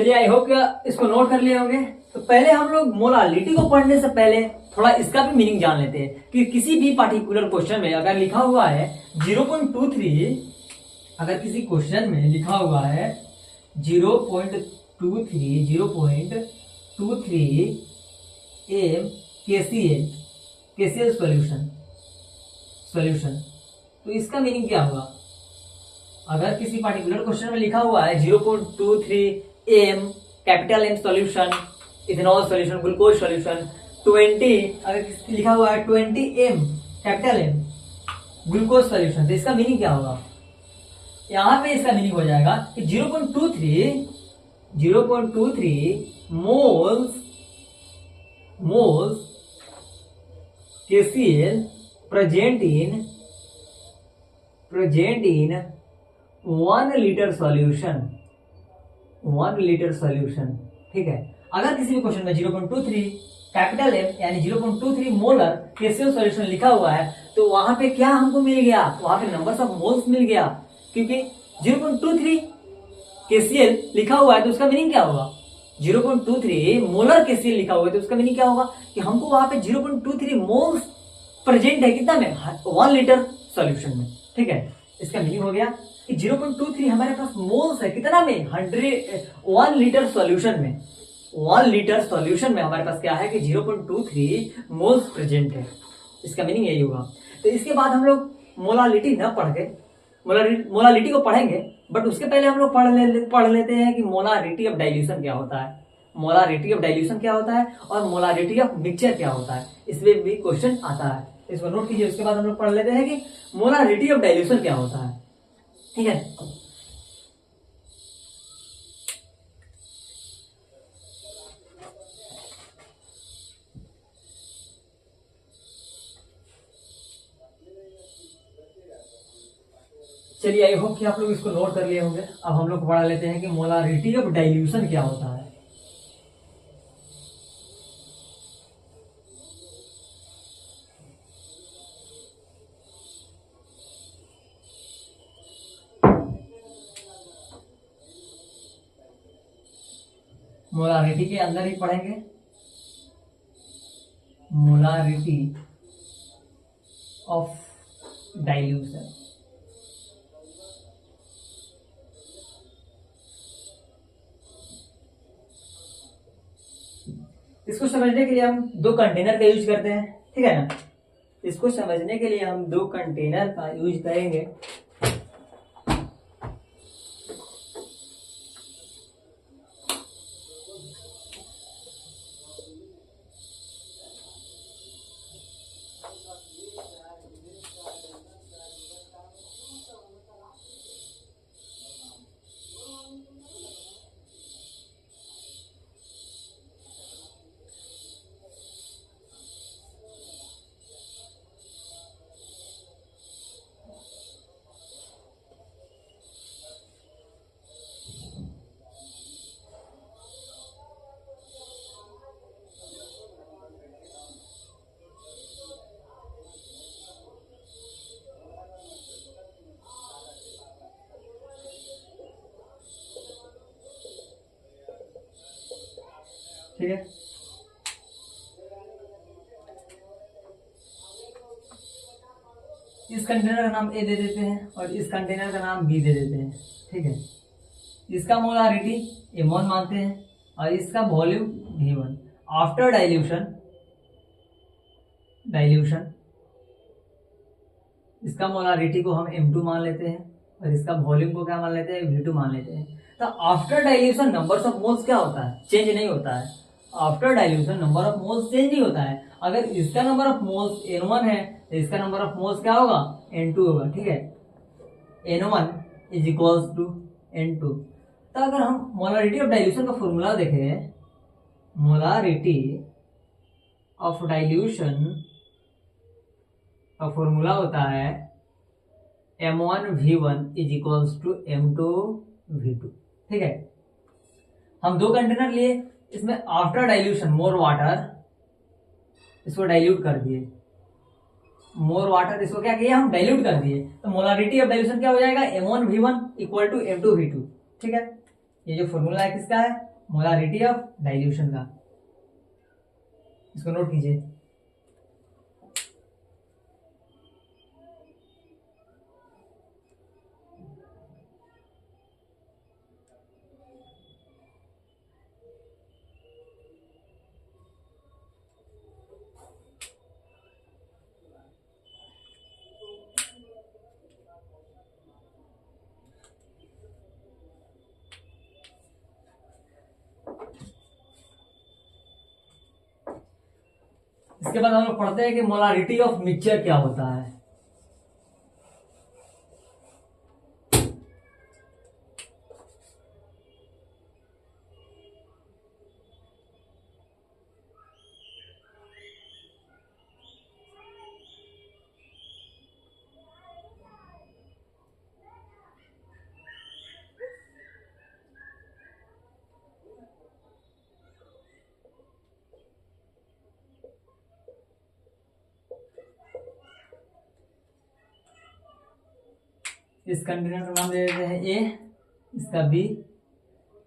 चलिए आई होप इसको नोट कर लिए होंगे। तो पहले हम लोग मोलालिटी को पढ़ने से पहले थोड़ा इसका भी मीनिंग जान लेते हैं कि किसी भी पार्टिकुलर क्वेश्चन में अगर लिखा हुआ है 0.23, अगर किसी क्वेश्चन में लिखा हुआ है 0.23 एम केसीएल सॉल्यूशन, तो इसका मीनिंग क्या होगा? अगर किसी पार्टिकुलर क्वेश्चन में लिखा हुआ है 0.23 M capital M solution, ethanol solution, glucose solution, 20 अगर लिखा हुआ है 20 M capital M glucose solution, तो इसका मीनिंग क्या होगा? यहां पे इसका मीनिंग हो जाएगा कि 0.23 moles KCl present in 1 litre solution, ठीक है। अगर किसी भी क्वेश्चन में 0.23 कैपिटल एम यानी 0.23 मोलर केसीएल सॉल्यूशन लिखा हुआ है, तो वहां पे क्या हमको मिल गया? वहां पे नंबर्स ऑफ मोल्स मिल गया, क्योंकि 0.23 केसीएल लिखा हुआ है तो उसका मीनिंग क्या होगा? 0.23 मोलर केसीएल लिखा हुआ है तो उसका मीनिंग क्या होगा कि हमको वहां पे 0.23 मोल्स प्रेजेंट है कितना में? 1 लीटर सॉल्यूशन में, ठीक है। इसका मीनिंग हो गया कि 0.23 हमारे पास मोल्स है कितना में? 1 लीटर सॉल्यूशन में। 1 लीटर सॉल्यूशन में हमारे पास क्या है कि 0.23 मोल्स प्रेजेंट है। इसका मीनिंग यही होगा। तो इसके बाद हम लोग मोलालिटी न पढ़ के मोलालिटी को पढ़ेंगे, बट उसके पहले हम लोग पढ़ लेते हैं कि मोलारिटी ऑफ डाइल्यूशन क्या होता है, मोलारिटी ऑफ डाइल्यूशन क्या होता है और मोलारिटी ऑफ मिक्सचर क्या होता है। इसमें भी क्वेश्चन आता है, इसको नोट कीजिए। उसके बाद हम लोग पढ़ लेते हैं कि मोलारिटी ऑफ डाइल्यूशन क्या होता है, ठीक है। चलिए आई होप कि आप लोग इसको नोट कर लिए होंगे। अब हम लोग पढ़ा लेते हैं कि मोलारिटी ऑफ डाइल्यूशन क्या होता है। मोलारिटी के अंदर ही पढ़ेंगे, मोलारिटी ऑफ डाइल्यूशन। इसको समझने के लिए हम 2 कंटेनर का यूज करते हैं, ठीक है ना। इसको समझने के लिए हम 2 कंटेनर का यूज करेंगे। ठीक है, इस कंटेनर का नाम ए दे देते हैं और इस कंटेनर का नाम बी दे देते हैं, ठीक है। इसका मोलारिटी M1 मानते हैं और इसका वॉल्यूम V1। आफ्टर डाइल्यूशन इसका मोलारिटी को हम M2 मान लेते हैं और इसका वॉल्यूम को क्या मान लेते हैं? V2 मान लेते हैं। तो after dilution numbers of moles क्या होता है? चेंज नहीं होता है। After dilution number of moles change नहीं होता है। अगर इसका नंबर ऑफ मोल्स N1 है तो इसका नंबर ऑफ मोल्स क्या होगा? N2 होगा, ठीक है। N1 is equals to N2। तो अगर हम मोलारिटी ऑफ डाइल्यूशन का फॉर्मूला देखें, मोलारिटी ऑफ डाइल्यूशन का फॉर्मूला होता है M1V1 is equals to M2V2, ठीक है। हम 2 कंटेनर लिए, इसमें आफ्टर डाइल्यूशन मोर वाटर, इसको डाइल्यूट कर दिए। मोर वाटर इसको क्या किया? हम डाइल्यूट कर दिए। तो मोलारिटी ऑफ डाइल्यूशन क्या हो जाएगा? M1V1 इक्वल टू M2V2, ठीक है। ये जो फॉर्मूला है किसका है? मोलारिटी ऑफ डाइल्यूशन का, इसको नोट कीजिए। इसके बाद हम लोग पढ़ते हैं कि मोलारिटी ऑफ मिक्सचर क्या होता है। इस कंटेनर का नाम ले लेते हैं ए, इसका बी,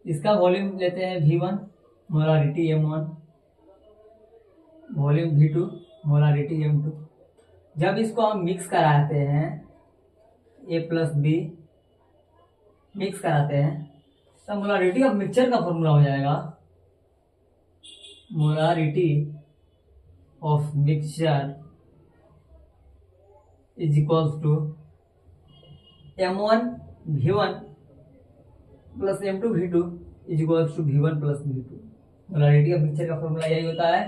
इसका वॉल्यूम लेते हैं V1, molarity M1, volume V2, molarity M2। जब इसको हम मिक्स कराते हैं A प्लस बी मिक्स कराते हैं तब मोलारिटी ऑफ मिक्सचर का फॉर्मूला हो जाएगा molarity of mixture is equals to M1 V1 plus M2 V2 is equals to V1 plus V2। Molarity of mixture का फॉर्मूला यही होता है,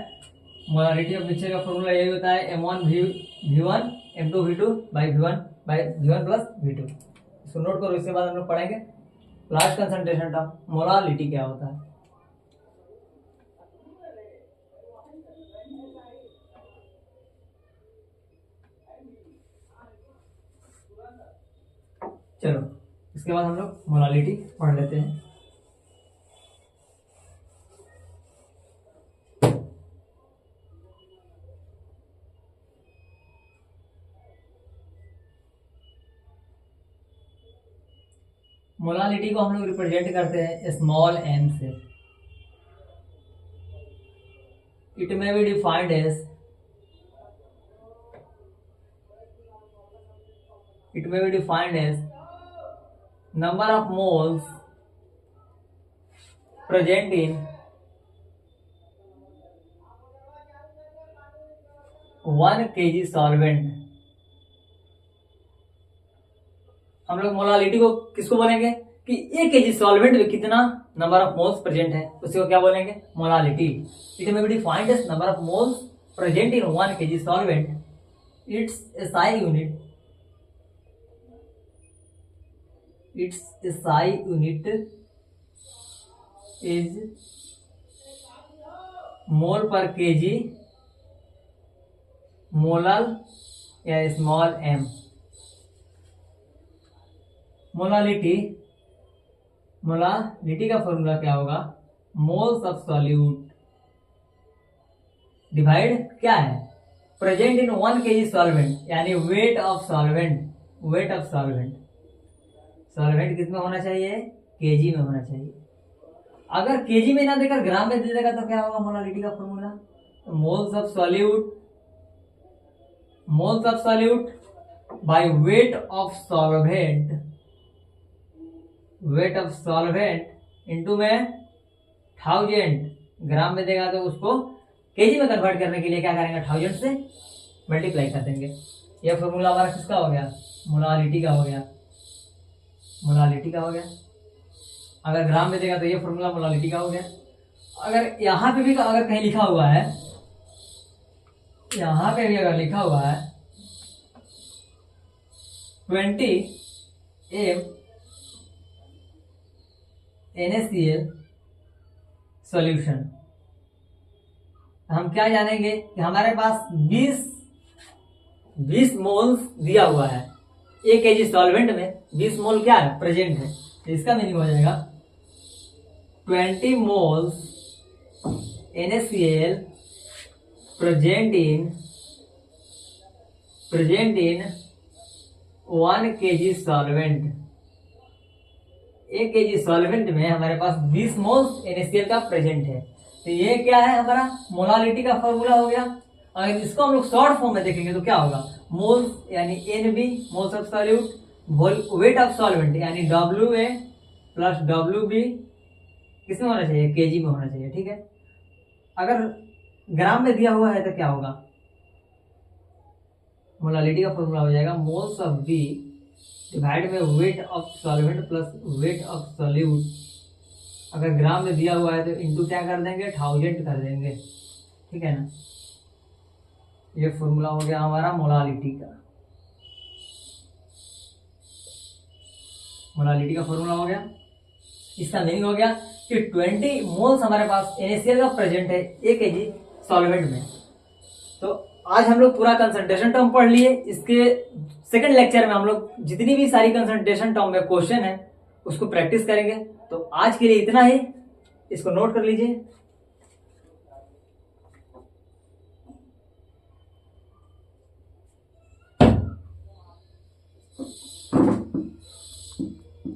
मोलारिटी ऑफ मिक्सचर का फॉर्मूला यही होता है M1 V1 M2 V2 by V1 plus V2। इसको note करो। इसके बाद हम लोग पढ़ेंगे लास्ट कंसंट्रेशन टर्म, मोलालिटी क्या होता है। चलो इसके बाद हम लोग मोलालिटी पढ़ लेते हैं। मोलालिटी को हम लोग रिप्रेजेंट करते हैं स्मॉल m से। It may be defined as number of moles present in 1 kg solvent. हम लोग मोलालिटी को किसको बोलेंगे कि 1 kg सॉल्वेंट में कितना नंबर ऑफ मोल्स प्रेजेंट है, उसी को क्या बोलेंगे, molality. It may be defined as number of moles present in 1 kg solvent. Its SI unit its SI unit is mole per kg molal या स्मॉल m। मोलालिटी का formula क्या होगा, moles of solute divide क्या है, present in 1 kg solvent, यानी weight of solvent. Solvent किस में होना चाहिए, केजी में होना चाहिए। अगर केजी में ना देकर ग्राम में दे देगा तो क्या होगा मोलालिटी का फॉर्मूला, तो moles of solute by weight of solvent into में 1000। ग्राम में देगा तो उसको केजी में कन्वर्ट करने के लिए क्या करेंगे, 1000 से मल्टीप्लाई कर देंगे। यह फॉर्मूला हमारा किसका हो गया, मोलालिटी का हो गया। अगर ग्राम में देगा तो ये फॉर्मूला मोलालिटी का हो गया। अगर यहाँ पे भी अगर कहीं लिखा हुआ है, यहाँ पे भी अगर लिखा हुआ है 20 m NaCl सॉल्यूशन, हम क्या जानेंगे कि हमारे पास 20 मोल्स दिया हुआ है, 1 kg सॉल्वेंट में 20 मोल क्या है, प्रेजेंट है। तो इसका मीनिंग हो जाएगा 20 moles NaCl present in 1 kg solvent. 1 kg solvent में हमारे पास 20 मोल्स NaCl का प्रेजेंट है। तो ये क्या है हमारा मोलालिटी का फॉर्मूला हो गया। अगर इसको हम लोग शॉर्ट फॉर्म में देखेंगे तो क्या होगा, मोल्स यानी NB moles of solute, wait of solvent यानी WA प्लस WB किसमें होना चाहिए, kg में होना चाहिए। ठीक है, अगर ग्राम में दिया हुआ है तो क्या होगा, मोलालिटी का फॉर्मूला हो जाएगा मोल्स ऑफ B डिवाइड में wait of solvent plus weight of solute. अगर ग्राम में दिया हुआ है तो इनटू क्या कर देंगे, 1000 कर देंगे। ठीक है ना, ये फॉर्मूला हो गया हमारा मोलालिटी का। मोलालिटी का फॉर्मूला हो गया। इसका मीनिंग हो गया कि 20 मोल्स हमारे पास NaCl का प्रेजेंट है 1 kg सॉल्वेंट में। तो आज हम लोग पूरा कंसंट्रेशन टर्म पढ़ लिए। इसके सेकंड लेक्चर में हम लोग जितनी भी सारी कंसंट्रेशन टर्म में क्वेश्चन है उसको प्रैक्टिस करेंगे। तो आज के लिए इतना ही, इसको नोट कर लीजिए।